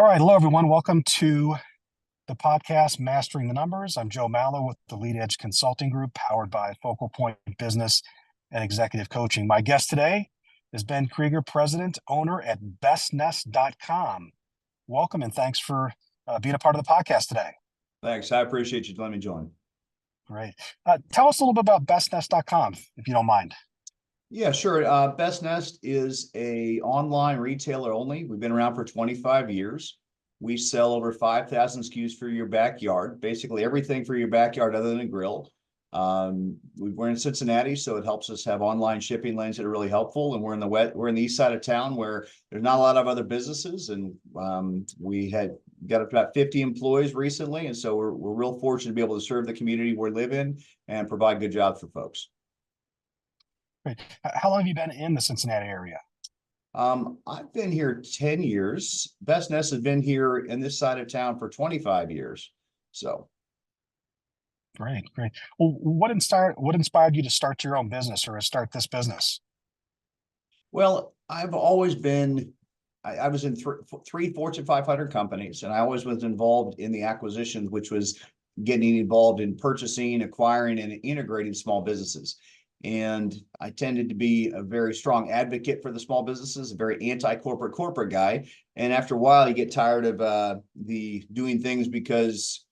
All right, hello everyone. Welcome to the podcast Mastering the Numbers. I'm Joe Mallo with the Lead Edge Consulting Group, powered by Focal Point Business and Executive Coaching. My guest today is Ben Krieger, President, owner at bestnest.com. Welcome and thanks for being a part of the podcast today. Thanks. I appreciate you letting me join. Great. Tell us a little bit about bestnest.com, if you don't mind. Yeah, sure. BestNest is a online retailer only. We've been around for 25 years. We sell over 5,000 SKUs for your backyard, basically everything for your backyard other than a grill. We're in Cincinnati, so it helps us have online shipping lanes that are really helpful. And we're in the east side of town where there's not a lot of other businesses, and we had got up to about 50 employees recently, and so we're real fortunate to be able to serve the community we live in and provide good jobs for folks. Great. How long have you been in the Cincinnati area? I've been here 10 years. BestNest has been here in this side of town for 25 years. So Great. Well, what inspired you to start your own business or start this business? well, I've always been, I was in three Fortune 500 companies, and I always was involved in the acquisitions, which was getting involved in purchasing, acquiring, and integrating small businesses. And I tended to be a very strong advocate for the small businesses, a very anti-corporate guy. And after a while, you get tired of the doing things because,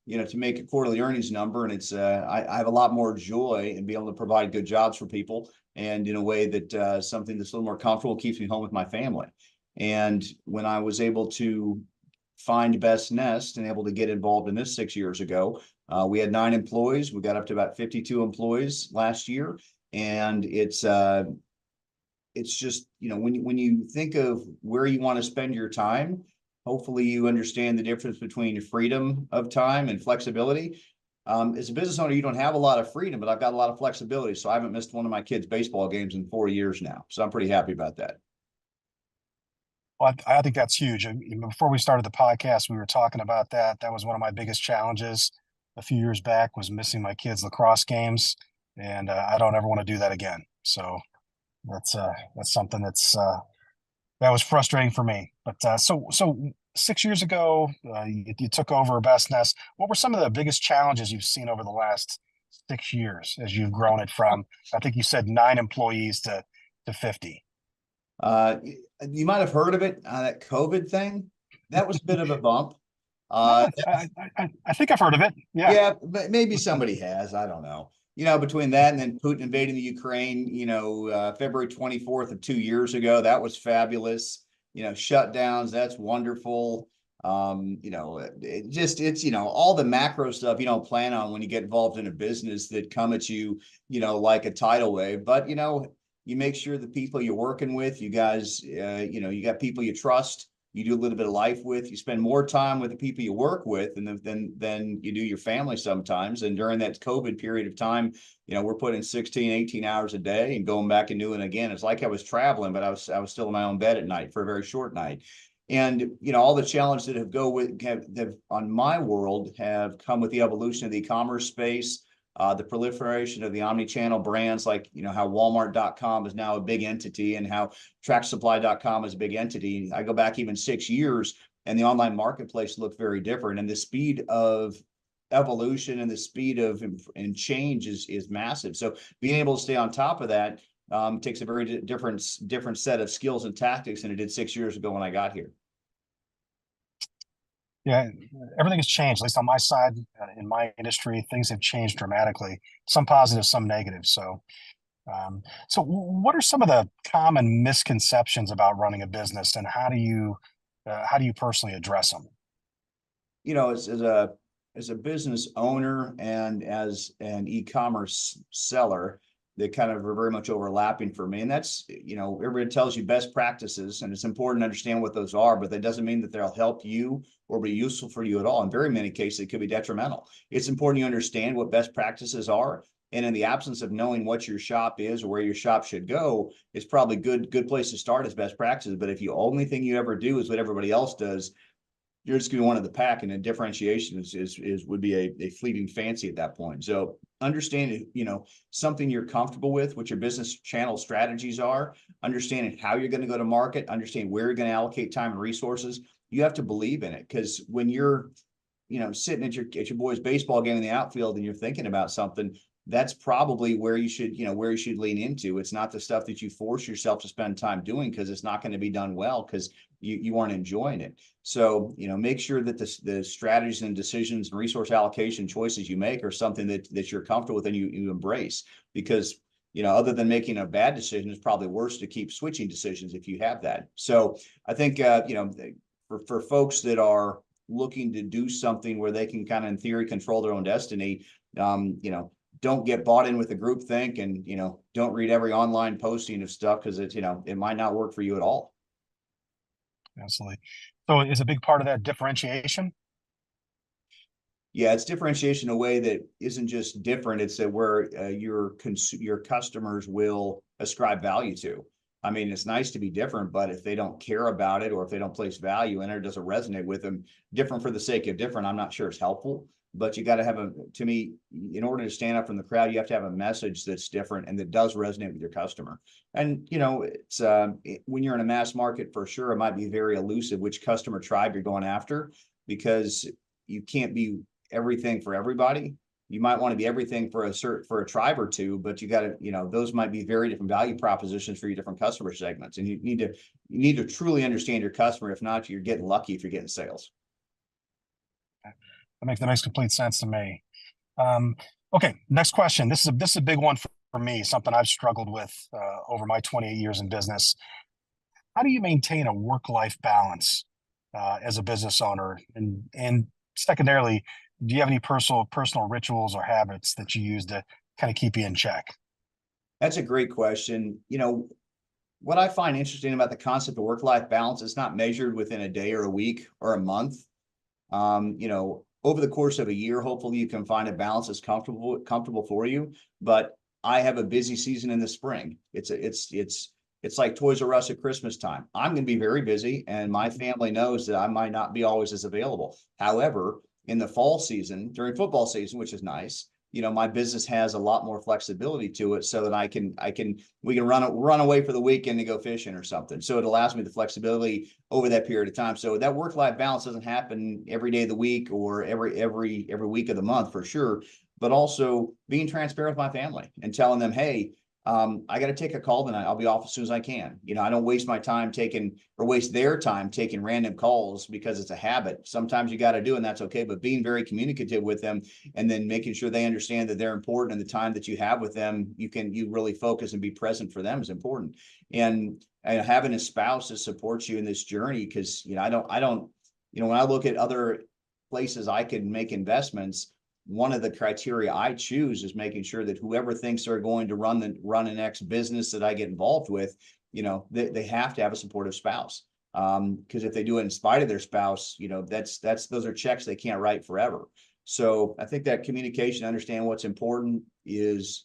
to make a quarterly earnings number. And it's I have a lot more joy in being able to provide good jobs for people, and in a way that something that's a little more comfortable keeps me home with my family. And when I was able to find Best Nest and able to get involved in this 6 years ago, we had 9 employees. We got up to about 52 employees last year. And it's just, when you think of where you want to spend your time, hopefully you understand the difference between freedom of time and flexibility. As a business owner, you don't have a lot of freedom, but I've got a lot of flexibility. So I haven't missed one of my kids' baseball games in 4 years now. So I'm pretty happy about that. Well, I think that's huge. Before we started the podcast, we were talking about that. That was one of my biggest challenges a few years back, was missing my kids' lacrosse games, and I don't ever want to do that again. So that's something that was frustrating for me. But so 6 years ago, you took over Best Nest. What were some of the biggest challenges you've seen over the last 6 years as you've grown it from, I think you said 9 employees to 50? You might have heard of it, that COVID thing. That was a bit of a bump. I think I've heard of it. Yeah. Yeah, but maybe somebody has. I don't know. Between that and then Putin invading the Ukraine, February 24th of 2 years ago, that was fabulous. Shutdowns, that's wonderful. It's all the macro stuff you don't plan on when you get involved in a business that come at you, like a tidal wave. But you make sure the people you're working with, you guys, you got people you trust, you do a little bit of life with, you spend more time with the people you work with than you do your family sometimes. And during that COVID period of time, we're putting 16, 18 hours a day and going back and doing it again. It's like I was traveling, but I was still in my own bed at night for a very short night. And all the challenges that have on my world have come with the evolution of the e-commerce space, the proliferation of the omni-channel brands, like how Walmart.com is now a big entity and how TrackSupply.com is a big entity. I go back even 6 years, and the online marketplace looked very different. And the speed of evolution and the speed of and change is massive. So being able to stay on top of that takes a very different set of skills and tactics than it did 6 years ago when I got here. Yeah, everything has changed, at least on my side. In my industry, things have changed dramatically, some positive, some negative. So what are some of the common misconceptions about running a business, and how do you personally address them? As a business owner and as an e-commerce seller, they kind of are very much overlapping for me. And that's, everybody tells you best practices, and it's important to understand what those are, but that doesn't mean that they'll help you or be useful for you at all. In very many cases, it could be detrimental. It's important you understand what best practices are. And in the absence of knowing what your shop is or where your shop should go, it's probably good place to start as best practices. But if the only thing you ever do is what everybody else does, you're just going to be one of the pack, and a differentiation would be a fleeting fancy at that point. So understanding, something you're comfortable with, what your business channel strategies are, understanding how you're going to go to market, understand where you're going to allocate time and resources, you have to believe in it. Because when you're, sitting at your boy's baseball game in the outfield and you're thinking about something, that's probably where you should, where you should lean into. It's not the stuff that you force yourself to spend time doing, because it's not going to be done well, because you aren't enjoying it. So, make sure that the strategies and decisions and resource allocation choices you make are something that you're comfortable with and you embrace. Because, other than making a bad decision, it's probably worse to keep switching decisions if you have that. So I think, for folks that are looking to do something where they can kind of, in theory, control their own destiny, don't get bought in with the group think, and, don't read every online posting of stuff, because it's, it might not work for you at all. Absolutely. So is a big part of that differentiation? Yeah, it's differentiation in a way that isn't just different. It's that where your customers will ascribe value to. I mean, it's nice to be different, but if they don't care about it, or if they don't place value in it, or doesn't resonate with them, different for the sake of different, I'm not sure it's helpful. But you got to have to me, in order to stand up from the crowd, you have to have a message that's different and that does resonate with your customer. And, it's when you're in a mass market, for sure, it might be very elusive which customer tribe you're going after, because you can't be everything for everybody. You might want to be everything for a tribe or two, but you got to, those might be very different value propositions for your different customer segments. And you need to truly understand your customer. If not, you're getting lucky if you're getting sales. That makes complete sense to me. Okay, next question. This is a big one for me, something I've struggled with over my 28 years in business. How do you maintain a work-life balance as a business owner? And secondarily, do you have any personal rituals or habits that you use to kind of keep you in check? That's a great question. What I find interesting about the concept of work-life balance is not measured within a day or a week or a month. Over the course of a year, hopefully you can find a balance that's comfortable for you. But I have a busy season in the spring. It's like Toys R Us at Christmas time. I'm going to be very busy, and my family knows that I might not be always as available. However, in the fall season, during football season, which is nice, my business has a lot more flexibility to it, so that we can run away for the weekend to go fishing or something. So it allows me the flexibility over that period of time. So that work-life balance doesn't happen every day of the week or every week of the month, for sure. But also being transparent with my family and telling them, hey, I got to take a call tonight. I'll be off as soon as I can. I don't waste their time taking random calls because it's a habit. Sometimes you got to do, and that's okay. But being very communicative with them, and then making sure they understand that they're important, and the time that you have with them, you really focus and be present for them is important. And having a spouse that supports you in this journey, because when I look at other places I could make investments, one of the criteria I choose is making sure that whoever thinks they're going to run the next business that I get involved with, they have to have a supportive spouse. Because if they do it in spite of their spouse, those are checks they can't write forever. So I think that communication, understand what's important, is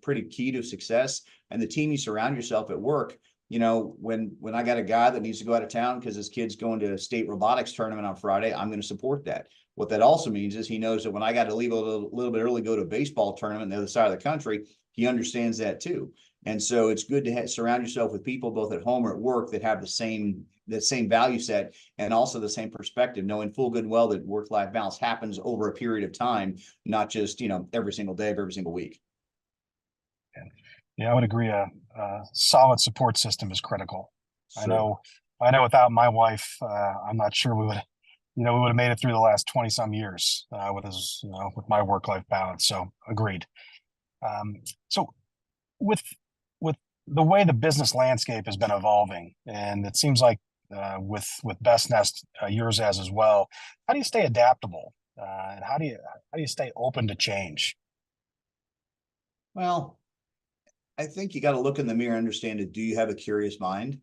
pretty key to success. And the team you surround yourself at work, when I got a guy that needs to go out of town because his kid's going to a state robotics tournament on Friday, I'm going to support that. What that also means is he knows that when I got to leave a little bit early, go to a baseball tournament on the other side of the country, he understands that too. And so it's good to surround yourself with people both at home or at work that have the same value set, and also the same perspective, knowing full good and well that work-life balance happens over a period of time, not just, every single day of every single week. Yeah, I would agree. A solid support system is critical. Sure. I know without my wife, I'm not sure we would have made it through the last 20 some years with my work-life balance. So agreed. So with the way the business landscape has been evolving, and it seems like with BestNest, yours as well, how do you stay adaptable? And how do you stay open to change? Well, I think you got to look in the mirror and understand it. Do you have a curious mind?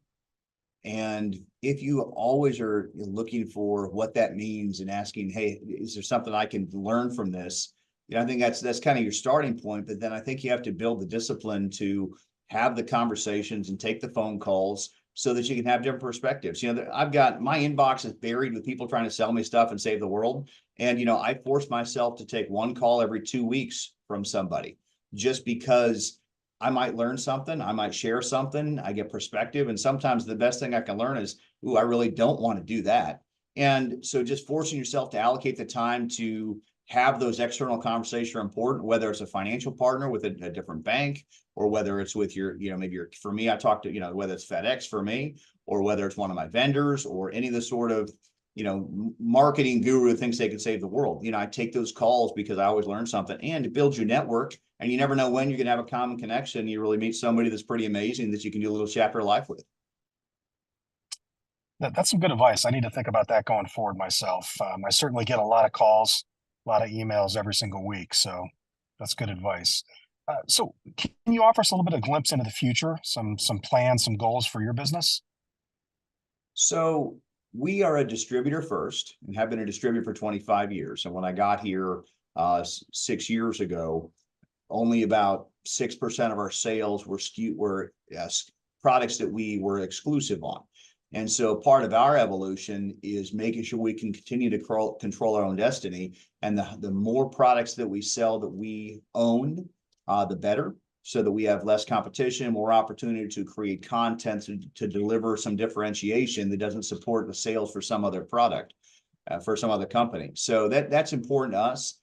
And if you always are looking for what that means and asking, hey, is there something I can learn from this? I think that's kind of your starting point. But then I think you have to build the discipline to have the conversations and take the phone calls so that you can have different perspectives. I've got my inbox is buried with people trying to sell me stuff and save the world. And, I force myself to take one call every 2 weeks from somebody, just because I might learn something, I might share something, I get perspective. And sometimes the best thing I can learn is, ooh, I really don't want to do that. And so just forcing yourself to allocate the time to have those external conversations are important, whether it's a financial partner with a different bank, or whether it's with your, maybe for me, I talk to, whether it's FedEx for me, or whether it's one of my vendors, or any of the sort of, marketing guru thinks they can save the world. I take those calls because I always learn something, and it builds your network. And you never know when you're going to have a common connection. You really meet somebody that's pretty amazing that you can do a little chapter of life with. That's some good advice. I need to think about that going forward myself. I certainly get a lot of calls, a lot of emails every single week. So that's good advice. So can you offer us a little bit of glimpse into the future, some plans, some goals for your business? So we are a distributor first, and have been a distributor for 25 years. And when I got here 6 years ago, only about 6% of our sales were products that we were exclusive on. And so part of our evolution is making sure we can continue to control our own destiny. And the more products that we sell that we own, the better, so that we have less competition, more opportunity to create content to deliver some differentiation that doesn't support the sales for some other product, for some other company. So that's important to us.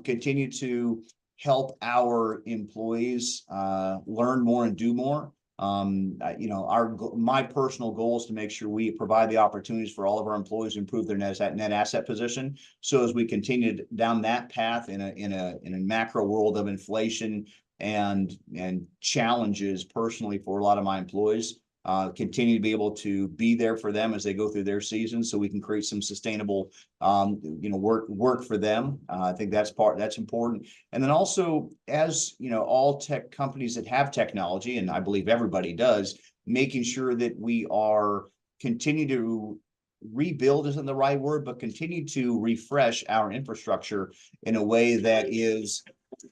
Continue to help our employees learn more and do more. My personal goal is to make sure we provide the opportunities for all of our employees to improve their net asset position. So as we continue down that path in a macro world of inflation and challenges personally for a lot of my employees, continue to be able to be there for them as they go through their season, so we can create some sustainable work for them. I think that's important. And then also, as all tech companies that have technology, and I believe everybody does, making sure that we are continue to rebuild isn't the right word, but continue to refresh our infrastructure in a way that is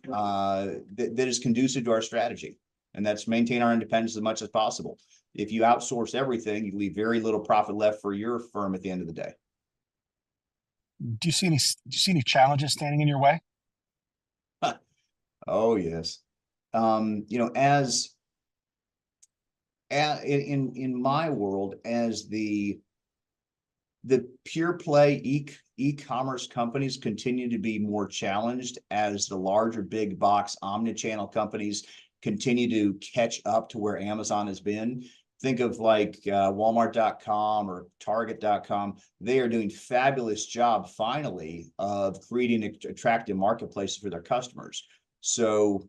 that is conducive to our strategy. And that's maintain our independence as much as possible. If you outsource everything, you leave very little profit left for your firm at the end of the day. Do you see any challenges standing in your way? Oh, yes. As in my world, as the pure play e-commerce companies continue to be more challenged, as the larger big box omnichannel companies continue to catch up to where Amazon has been. Think of like Walmart.com or Target.com. They are doing fabulous job finally of creating attractive marketplaces for their customers. So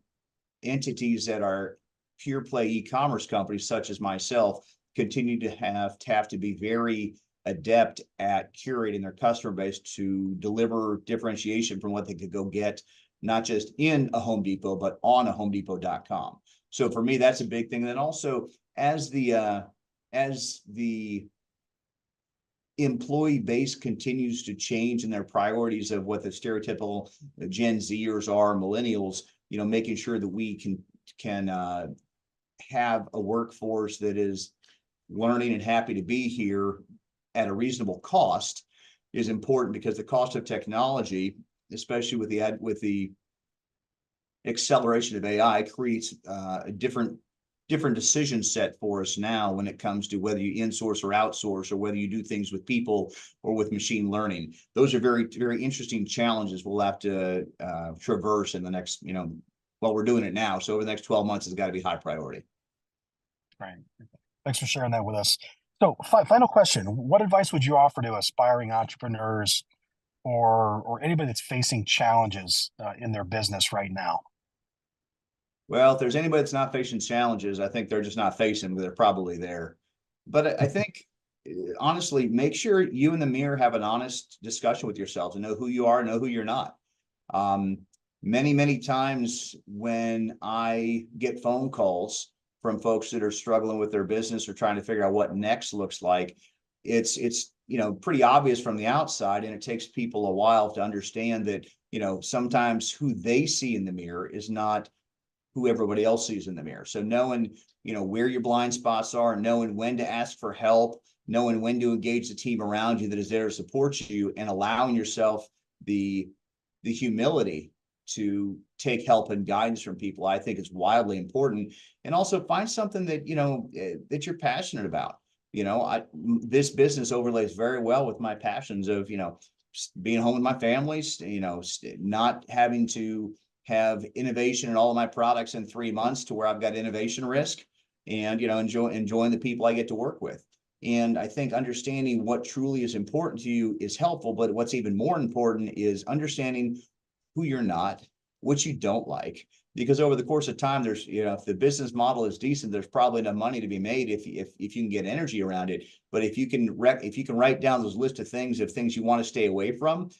entities that are pure play e-commerce companies such as myself continue to have to be very adept at curating their customer base to deliver differentiation from what they could go get, not just in a Home Depot, but on a homedepot.com. So for me, that's a big thing. And then also, as the employee base continues to change in their priorities of what the stereotypical Gen Zers are, millennials, making sure that we can have a workforce that is learning and happy to be here at a reasonable cost is important, because the cost of technology, especially with the acceleration of AI, creates a different decision set for us now when it comes to whether you insource or outsource, or whether you do things with people or with machine learning. Those are very, very interesting challenges we'll have to traverse in the next, well, we're doing it now. So over the next 12 months, it's got to be high priority. Right. Thanks for sharing that with us. So final question, what advice would you offer to aspiring entrepreneurs or anybody that's facing challenges in their business right now? Well, if there's anybody that's not facing challenges, I think they're just not facing them. They're probably there. But I think, honestly, make sure you in the mirror have an honest discussion with yourselves and know who you are, know who you're not. Many times when I get phone calls from folks that are struggling with their business or trying to figure out what next looks like, it's pretty obvious from the outside, and it takes people a while to understand that sometimes who they see in the mirror is not who everybody else sees in the mirror. So knowing where your blind spots are, knowing when to ask for help, knowing when to engage the team around you that is there to support you, and allowing yourself the humility to take help and guidance from people, I think is wildly important. And also find something that, that you're passionate about. This business overlays very well with my passions of, being home with my family, not having to have innovation in all of my products in 3 months to where I've got innovation risk, and, enjoying the people I get to work with. And I think understanding what truly is important to you is helpful, but what's even more important is understanding who you're not, what you don't like. Because over the course of time, there's, if the business model is decent, there's probably enough money to be made if you can get energy around it. But if you can write down those list of things you want to stay away from,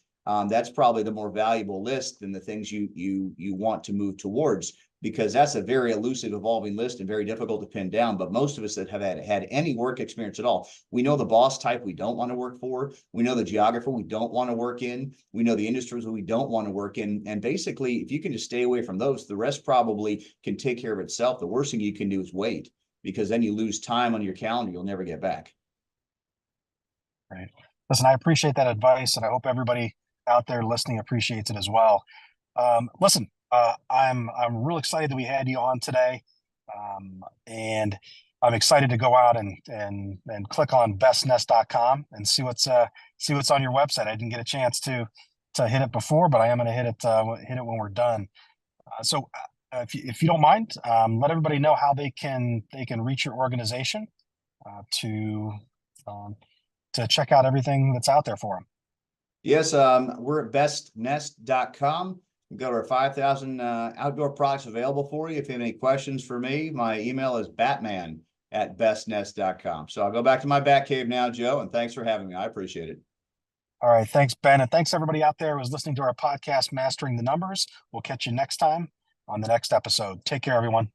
that's probably the more valuable list than the things you want to move towards, because that's a very elusive, evolving list and very difficult to pin down. But most of us that have had any work experience at all, we know the boss type we don't want to work for. We know the geography we don't want to work in. We know the industries we don't want to work in. And basically, if you can just stay away from those, the rest probably can take care of itself. The worst thing you can do is wait, because then you lose time on your calendar you'll never get back. Right. Listen, I appreciate that advice, and I hope everybody out there listening appreciates it as well. Listen, I'm real excited that we had you on today, and I'm excited to go out and click on bestnest.com and see what's on your website. I didn't get a chance to hit it before, but I am going to hit it when we're done. So if you don't mind, let everybody know how they can reach your organization to check out everything that's out there for them. Yes, we're at bestnest.com. We've got our 5,000 outdoor products available for you. If you have any questions for me, my email is batman@bestnest.com. So I'll go back to my bat cave now, Joe, and thanks for having me. I appreciate it. All right. Thanks, Ben. And thanks everybody out there who was listening to our podcast, Mastering the Numbers. We'll catch you next time on the next episode. Take care, everyone.